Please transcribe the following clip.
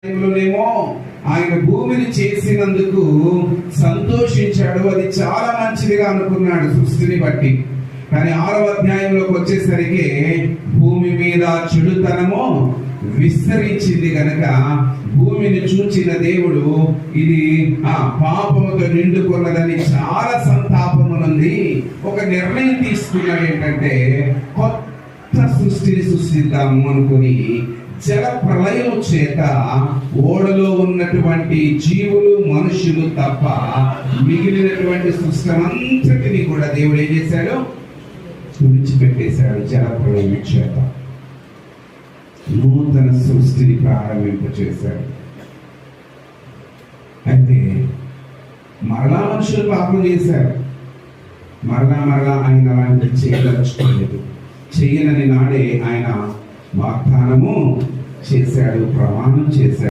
టైంలోనేమో ఆయన భూమిని చేసినందుకు సంతోషించాడు. అది చాలా మంచిదిగా అనుకున్నాడు సృష్టిని బట్టి. కానీ 6వ అధ్యాయంలోకి వచ్చేసరికి భూమి మీద చెడుతనము విస్తరించింది గనక భూమిని చూచిన దేవుడు ఇది పాపముతో నిండుకున్నదని చాలా సంతాపమునుంది. ఒక నిర్ణయం తీసుకున్నాడు. ఏంటంటే కొత్త సృష్టిని సృష్టిద్దాము అనుకుని జల ప్రళయం చేత ఓడలో ఉన్నటువంటి జీవులు మనుషులు తప్ప మిగిలినటువంటి సృష్టి అంతటిని కూడా దేవుడు ఏం చేశాడు? తుడిచిపెట్టేశాడు. జల ప్రళయం చేత నూతన సృష్టిని ప్రారంభింపచేశాడు. అయితే మరలా మనుషులు పాపం చేశారు. మరలా ఆయన అలాంటి చేయదలుచుకోలేదు. చేయనని నాడే ఆయన వాగ్దానము చేశాడు, ప్రమాణం చేశాడు.